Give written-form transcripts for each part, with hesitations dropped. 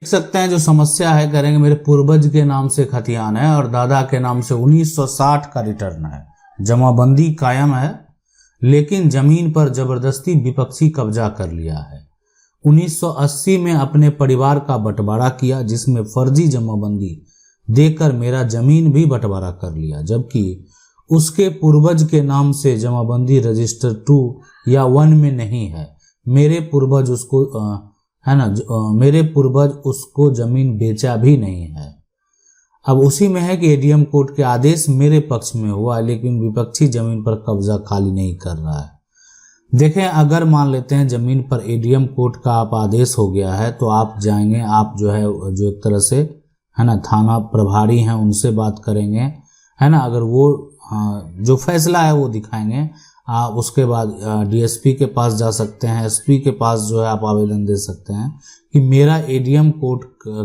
देख सकते हैं जो समस्या है, करेंगे मेरे पूर्वज के नाम से खतियान है और दादा के नाम से 1960 का रिटर्न है, जमाबंदी कायम है, लेकिन जमीन पर जबरदस्ती विपक्षी कब्जा कर लिया है। 1980 में अपने परिवार का बंटवारा किया, जिसमें फर्जी जमाबंदी देकर मेरा जमीन भी बंटवारा कर लिया, जबकि उसके पूर्वज के नाम से जमाबंदी रजिस्टर 2 या 1 में नहीं है। मेरे पूर्वज उसको जमीन बेचा भी नहीं है। अब उसी में है कि एडीएम कोर्ट के आदेश मेरे पक्ष में हुआ, लेकिन विपक्षी जमीन पर कब्जा खाली नहीं कर रहा है। देखें, अगर मान लेते हैं जमीन पर एडीएम कोर्ट का आप आदेश हो गया है, तो आप जाएंगे, आप जो एक तरह से है ना थाना प्रभारी हैं उनसे बात करेंगे, है ना, अगर वो जो फैसला है वो दिखाएंगे। आप उसके बाद डीएसपी के पास जा सकते हैं, एसपी के पास जो है आप आवेदन दे सकते हैं कि मेरा एडीएम कोर्ट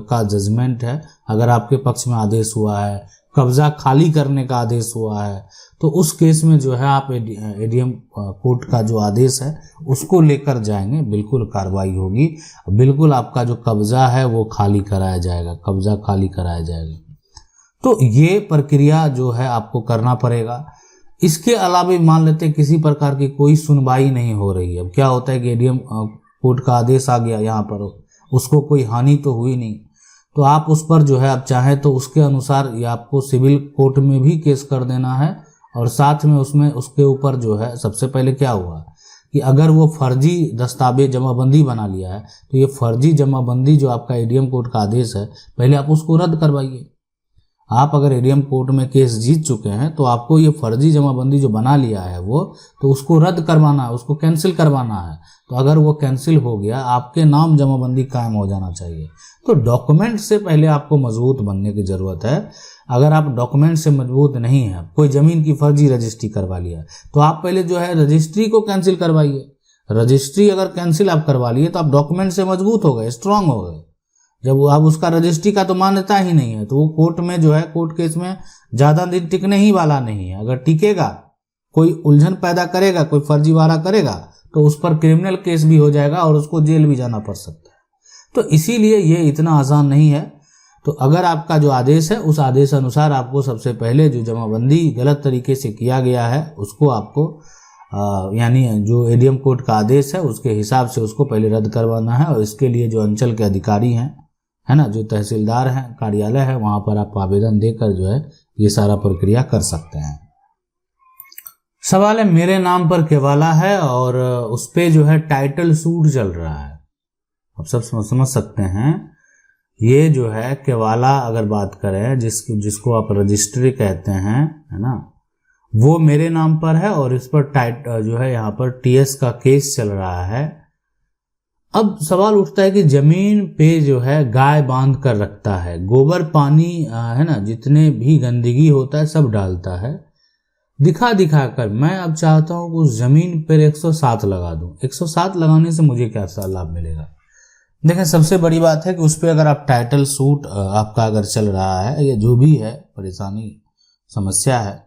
का जजमेंट है, अगर आपके पक्ष में आदेश हुआ है, कब्जा खाली करने का आदेश हुआ है, तो उस केस में जो है आप एडीएम कोर्ट का जो आदेश है उसको लेकर जाएंगे, बिल्कुल कार्रवाई होगी, बिल्कुल आपका जो कब्जा है वो खाली कराया जाएगा, कब्जा खाली कराया जाएगा। तो ये प्रक्रिया जो है आपको करना पड़ेगा। इसके अलावा मान लेते हैं किसी प्रकार की कोई सुनवाई नहीं हो रही है। अब क्या होता है कि एडीएम कोर्ट का आदेश आ गया, यहाँ पर उसको कोई हानि तो हुई नहीं, तो आप उस पर जो है आप चाहें तो उसके अनुसार या आपको सिविल कोर्ट में भी केस कर देना है, और साथ में उसमें उसके ऊपर जो है सबसे पहले क्या हुआ कि अगर वो फर्जी दस्तावेज जमाबंदी बना लिया है, तो ये फर्जी जमाबंदी जो आपका एडीएम कोर्ट का आदेश है, पहले आप उसको रद्द करवाइए। आप अगर एडीएम कोर्ट में केस जीत चुके हैं तो आपको ये फर्जी जमाबंदी जो बना लिया है वो तो उसको रद्द करवाना है, उसको कैंसिल करवाना है। तो अगर वो कैंसिल हो गया, आपके नाम जमाबंदी कायम हो जाना चाहिए। तो डॉक्यूमेंट से पहले आपको मजबूत बनने की ज़रूरत है। अगर आप डॉक्यूमेंट से मजबूत नहीं हैं, कोई ज़मीन की फर्जी रजिस्ट्री करवा लिया, तो आप पहले जो है रजिस्ट्री को कैंसिल करवाइए। रजिस्ट्री अगर कैंसिल आप करवा लिए तो आप डॉक्यूमेंट से मजबूत हो गए, स्ट्रांग हो गए। जब अब उसका रजिस्ट्री का तो मान्यता ही नहीं है, तो वो कोर्ट में जो है कोर्ट केस में ज़्यादा दिन टिकने ही वाला नहीं है। अगर टिकेगा, कोई उलझन पैदा करेगा, कोई फर्जीवाड़ा करेगा, तो उस पर क्रिमिनल केस भी हो जाएगा और उसको जेल भी जाना पड़ सकता है। तो इसीलिए ये इतना आसान नहीं है। तो अगर आपका जो आदेश है उस आदेश अनुसार आपको सबसे पहले जो जमाबंदी गलत तरीके से किया गया है उसको आपको यानी जो एडीएम कोर्ट का आदेश है उसके हिसाब से उसको पहले रद्द करवाना है। और इसके लिए जो अंचल के अधिकारी हैं, है ना, जो तहसीलदार हैं, कार्यालय है, वहाँ पर आप आवेदन देकर जो है ये सारा प्रक्रिया कर सकते हैं। सवाल है, मेरे नाम पर केवाला है और उस पर जो है टाइटल सूट चल रहा है। अब सब समझ सकते हैं, ये जो है केवाला अगर बात करें जिसको आप रजिस्ट्री कहते हैं, है ना, वो मेरे नाम पर है और इस पर जो है यहाँ पर टीएस का केस चल रहा है। अब सवाल उठता है कि जमीन पे जो है गाय बांध कर रखता है, गोबर पानी है ना, जितने भी गंदगी होता है सब डालता है, दिखा कर। मैं अब चाहता हूँ कि उस जमीन पर 107 लगा दूं। 107 लगाने से मुझे क्या लाभ मिलेगा? देखें, सबसे बड़ी बात है कि उस पर अगर आप टाइटल सूट आपका अगर चल रहा है या जो भी है परेशानी समस्या है,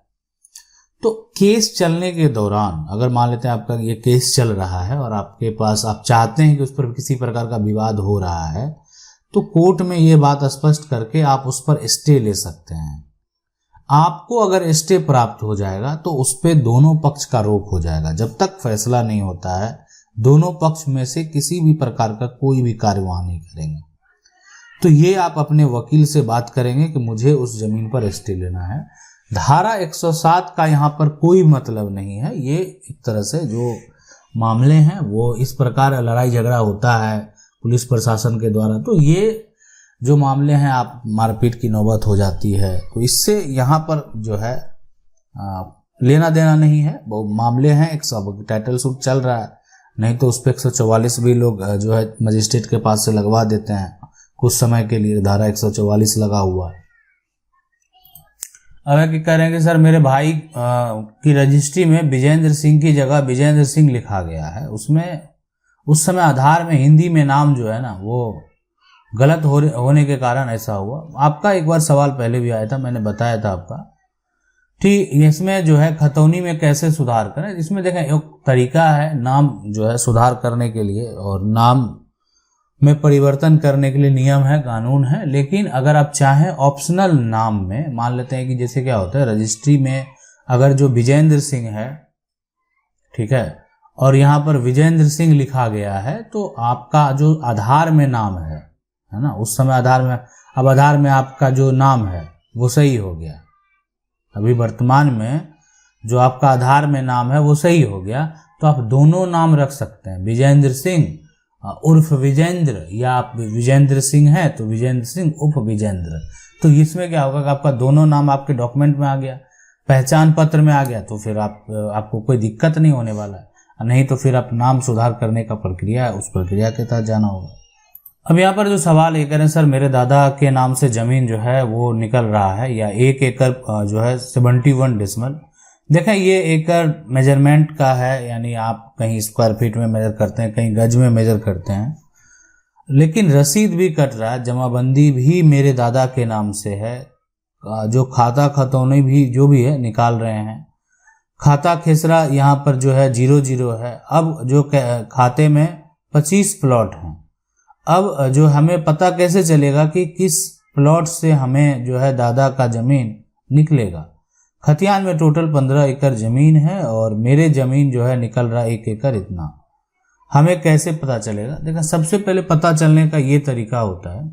तो केस चलने के दौरान अगर मान लेते हैं आपका ये केस चल रहा है और आपके पास आप चाहते हैं कि उस पर किसी प्रकार का विवाद हो रहा है, तो कोर्ट में ये बात स्पष्ट करके आप उस पर स्टे ले सकते हैं। आपको अगर स्टे प्राप्त हो जाएगा तो उस पर दोनों पक्ष का रोक हो जाएगा। जब तक फैसला नहीं होता है, दोनों पक्ष में से किसी भी प्रकार का कोई भी कार्यवाही नहीं करेंगे। तो ये आप अपने वकील से बात करेंगे कि मुझे उस जमीन पर स्टे लेना है। धारा 107 का यहाँ पर कोई मतलब नहीं है। ये एक तरह से जो मामले हैं वो इस प्रकार लड़ाई झगड़ा होता है पुलिस प्रशासन के द्वारा, तो ये जो मामले हैं आप मारपीट की नौबत हो जाती है, तो इससे यहाँ पर जो है लेना देना नहीं है। वो मामले हैं, एक सब टाइटल सूट चल रहा है, नहीं तो उस पर 144 भी लोग जो है मजिस्ट्रेट के पास से लगवा देते हैं कुछ समय के लिए। धारा 144 लगा हुआ है। अब क्या कह रहे हैं कि सर मेरे भाई की रजिस्ट्री में विजेंद्र सिंह की जगह विजेंद्र सिंह लिखा गया है, उसमें उस समय आधार में हिंदी में नाम जो है ना वो गलत होने के कारण ऐसा हुआ। आपका एक बार सवाल पहले भी आया था, मैंने बताया था आपका, ठीक। इसमें जो है खतौनी में कैसे सुधार करें, इसमें देखें एक तरीका है नाम जो है सुधार करने के लिए, और नाम में परिवर्तन करने के लिए नियम है, कानून है। लेकिन अगर आप चाहें ऑप्शनल नाम में, मान लेते हैं कि जैसे क्या होता है रजिस्ट्री में अगर जो विजेंद्र सिंह है, ठीक है, और यहाँ पर विजेंद्र सिंह लिखा गया है, तो आपका जो आधार में नाम है ना, उस समय आधार में, अब आधार में आपका जो नाम है वो सही हो गया, अभी वर्तमान में जो आपका आधार में नाम है वो सही हो गया, तो आप दोनों नाम रख सकते हैं, विजेंद्र सिंह उर्फ विजेंद्र, या आप विजेंद्र सिंह हैं तो विजेंद्र सिंह उर्फ विजेंद्र। तो इसमें क्या होगा कि आपका दोनों नाम आपके डॉक्यूमेंट में आ गया, पहचान पत्र में आ गया, तो फिर आपको कोई दिक्कत नहीं होने वाला है। नहीं तो फिर आप नाम सुधार करने का प्रक्रिया है, उस प्रक्रिया के तहत जाना होगा। अब यहाँ पर जो सवाल ये करें, सर मेरे दादा के नाम से जमीन जो है वो निकल रहा है, या 1 एकड़ जो है 71 डेसिमल। देखें ये एकड़ मेजरमेंट का है, यानी आप कहीं स्क्वायर फीट में मेजर करते हैं, कहीं गज में मेजर करते हैं, लेकिन रसीद भी कट रहा है, जमाबंदी भी मेरे दादा के नाम से है, जो खाता खतौनी भी जो भी है निकाल रहे हैं, खाता खेसरा यहाँ पर जो है 00 है। अब जो खाते में 25 प्लॉट हैं, अब जो हमें पता कैसे चलेगा कि किस प्लॉट से हमें जो है दादा का जमीन निकलेगा। खतियान में टोटल 15 एकड़ जमीन है और मेरे जमीन जो है निकल रहा 1 एकड़ इतना, हमें कैसे पता चलेगा? देखा, सबसे पहले पता चलने का ये तरीका होता है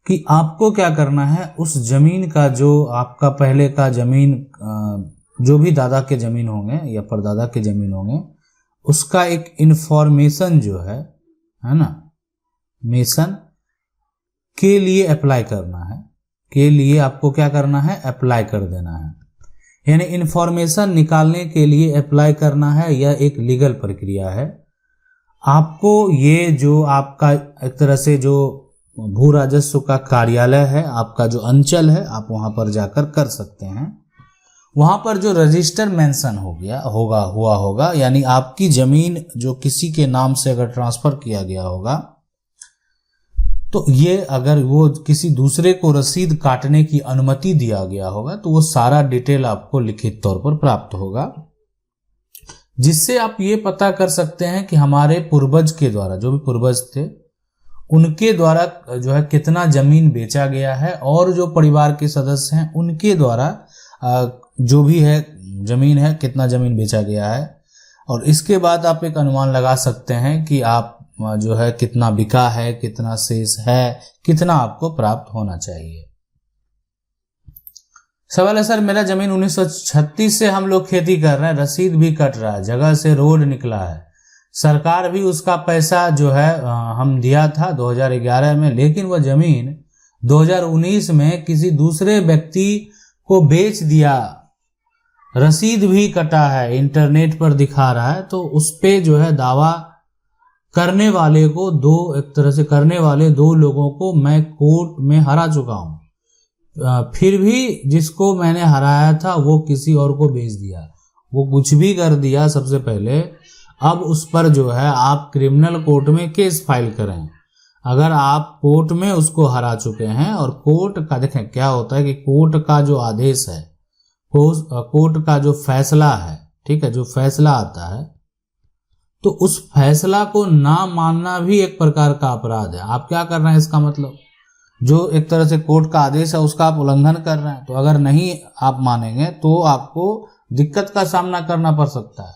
कि आपको क्या करना है, उस जमीन का जो आपका पहले का जमीन जो भी दादा के जमीन होंगे या परदादा के जमीन होंगे, उसका एक इंफॉर्मेशन जो है ना, मेसन के लिए अप्लाई करना है, के लिए आपको क्या करना है, अप्लाई कर देना है। यानी इंफॉर्मेशन निकालने के लिए अप्लाई करना है, यह एक लीगल प्रक्रिया है। आपको ये जो आपका एक तरह से जो भू राजस्व का कार्यालय है, आपका जो अंचल है, आप वहां पर जाकर कर सकते हैं। वहां पर जो रजिस्टर मेंशन हुआ होगा, यानी आपकी जमीन जो किसी के नाम से अगर ट्रांसफर किया गया होगा, तो ये अगर वो किसी दूसरे को रसीद काटने की अनुमति दिया गया होगा, तो वो सारा डिटेल आपको लिखित तौर पर प्राप्त होगा, जिससे आप ये पता कर सकते हैं कि हमारे पूर्वज के द्वारा, जो भी पूर्वज थे उनके द्वारा जो है कितना जमीन बेचा गया है, और जो परिवार के सदस्य हैं उनके द्वारा जो भी है जमीन है, कितना जमीन बेचा गया है। और इसके बाद आप एक अनुमान लगा सकते हैं कि आप जो है कितना बिका है, कितना शेष है, कितना आपको प्राप्त होना चाहिए। सवाल है, सर मेरा जमीन 1936 से हम लोग खेती कर रहे हैं, रसीद भी कट रहा है, जगह से रोड निकला है, सरकार भी उसका पैसा जो है हम दिया था 2011 में, लेकिन वह जमीन 2019 में किसी दूसरे व्यक्ति को बेच दिया, रसीद भी कटा है, इंटरनेट पर दिखा रहा है, तो उस पे जो है दावा करने वाले को एक तरह से करने वाले 2 लोगों को मैं कोर्ट में हरा चुका हूं। फिर भी जिसको मैंने हराया था वो किसी और को बेच दिया, वो कुछ भी कर दिया। सबसे पहले अब उस पर जो है आप क्रिमिनल कोर्ट में केस फाइल करें। अगर आप कोर्ट में उसको हरा चुके हैं, और कोर्ट का देखें क्या होता है कि कोर्ट का जो आदेश है, कोर्ट का जो फैसला है, ठीक है, जो फैसला आता है, तो उस फैसला को ना मानना भी एक प्रकार का अपराध है। आप क्या कर रहे हैं, इसका मतलब जो एक तरह से कोर्ट का आदेश है उसका आप उल्लंघन कर रहे हैं। तो अगर नहीं आप मानेंगे तो आपको दिक्कत का सामना करना पड़ सकता है।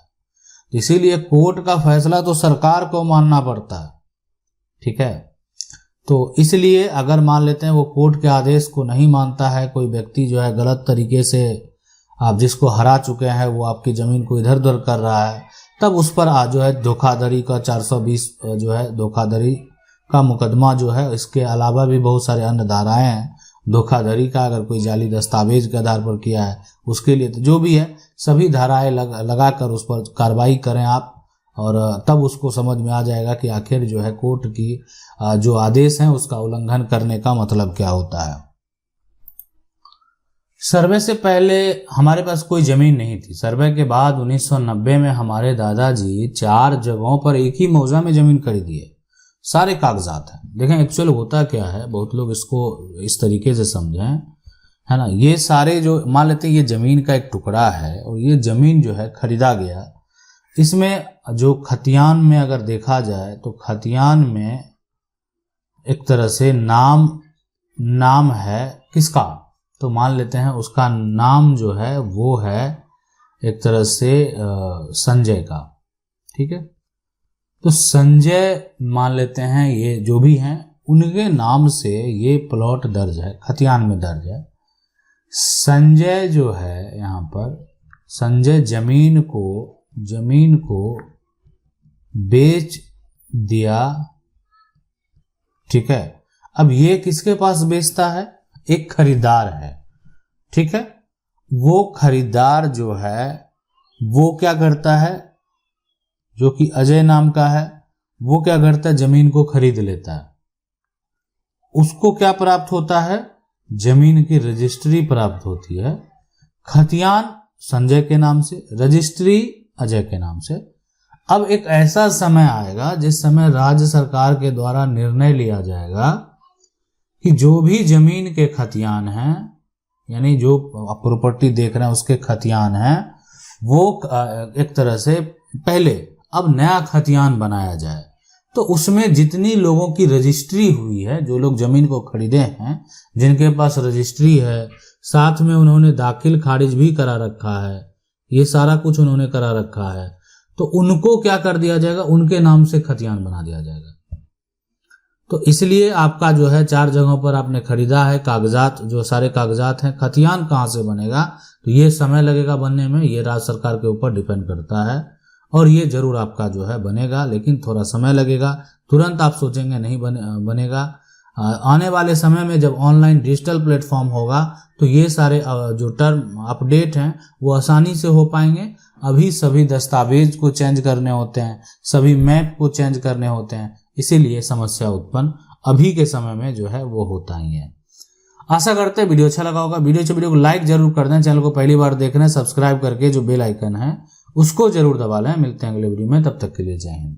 इसीलिए कोर्ट का फैसला तो सरकार को मानना पड़ता है, ठीक है। तो इसलिए अगर मान लेते हैं वो कोर्ट के आदेश को नहीं मानता है, कोई व्यक्ति जो है गलत तरीके से आप जिसको हरा चुके हैं वो आपकी जमीन को इधर उधर कर रहा है, तब उस पर जो है धोखाधड़ी का 420 जो है धोखाधड़ी का मुकदमा जो है, इसके अलावा भी बहुत सारे अन्य धाराएं हैं धोखाधड़ी का। अगर कोई जाली दस्तावेज के आधार पर किया है उसके लिए, तो जो भी है सभी धाराएं लगाकर उस पर कार्रवाई करें आप, और तब उसको समझ में आ जाएगा कि आखिर जो है कोर्ट की जो आदेश है उसका उल्लंघन करने का मतलब क्या होता है। सर्वे से पहले हमारे पास कोई जमीन नहीं थी। सर्वे के बाद 1990 में हमारे दादाजी 4 जगहों पर एक ही मौजा में जमीन खरीदी है, सारे कागजात हैं। देखें एक्चुअल होता क्या है, बहुत लोग इसको इस तरीके से समझें, है ना। ये सारे जो मान लेते हैं ये जमीन का एक टुकड़ा है, और ये जमीन जो है खरीदा गया, इसमें जो खतियान में अगर देखा जाए तो खतियान में एक तरह से नाम है किसका, तो मान लेते हैं उसका नाम जो है वो है एक तरह से संजय का, ठीक है। तो संजय मान लेते हैं ये जो भी हैं उनके नाम से ये प्लॉट दर्ज है, खतियान में दर्ज है। संजय जो है यहाँ पर, संजय जमीन को बेच दिया, ठीक है। अब ये किसके पास बेचता है, एक खरीदार है, ठीक है। वो खरीदार जो है वो क्या करता है, जो कि अजय नाम का है, वो क्या करता है, जमीन को खरीद लेता है। उसको क्या प्राप्त होता है, जमीन की रजिस्ट्री प्राप्त होती है, खतियान संजय के नाम से, रजिस्ट्री अजय के नाम से। अब एक ऐसा समय आएगा जिस समय राज्य सरकार के द्वारा निर्णय लिया जाएगा कि जो भी जमीन के खतियान हैं, यानी जो प्रॉपर्टी देख रहे हैं उसके खतियान हैं, वो एक तरह से पहले अब नया खतियान बनाया जाए। तो उसमें जितनी लोगों की रजिस्ट्री हुई है, जो लोग जमीन को खरीदे हैं, जिनके पास रजिस्ट्री है, साथ में उन्होंने दाखिल खारिज भी करा रखा है, ये सारा कुछ उन्होंने करा रखा है, तो उनको क्या कर दिया जाएगा, उनके नाम से खतियान बना दिया जाएगा। तो इसलिए आपका जो है 4 जगहों पर आपने खरीदा है, कागजात जो सारे कागजात हैं, खतियान कहाँ से बनेगा, तो ये समय लगेगा बनने में, ये राज्य सरकार के ऊपर डिपेंड करता है। और ये जरूर आपका जो है बनेगा, लेकिन थोड़ा समय लगेगा, तुरंत आप सोचेंगे नहीं बनेगा। आने वाले समय में जब ऑनलाइन डिजिटल प्लेटफॉर्म होगा तो ये सारे जो टर्म अपडेट हैं वो आसानी से हो पाएंगे। अभी सभी दस्तावेज को चेंज करने होते हैं, सभी मैप को चेंज करने होते हैं, इसीलिए समस्या उत्पन्न अभी के समय में जो है वो होता ही है। आशा करते हैं वीडियो अच्छा लगा होगा। वीडियो को लाइक जरूर कर दें, चैनल को पहली बार देख रहे हैं सब्सक्राइब करके जो बेल आइकन है उसको जरूर दबा लें। मिलते हैं अगले वीडियो में, तब तक के लिए जय हिंद।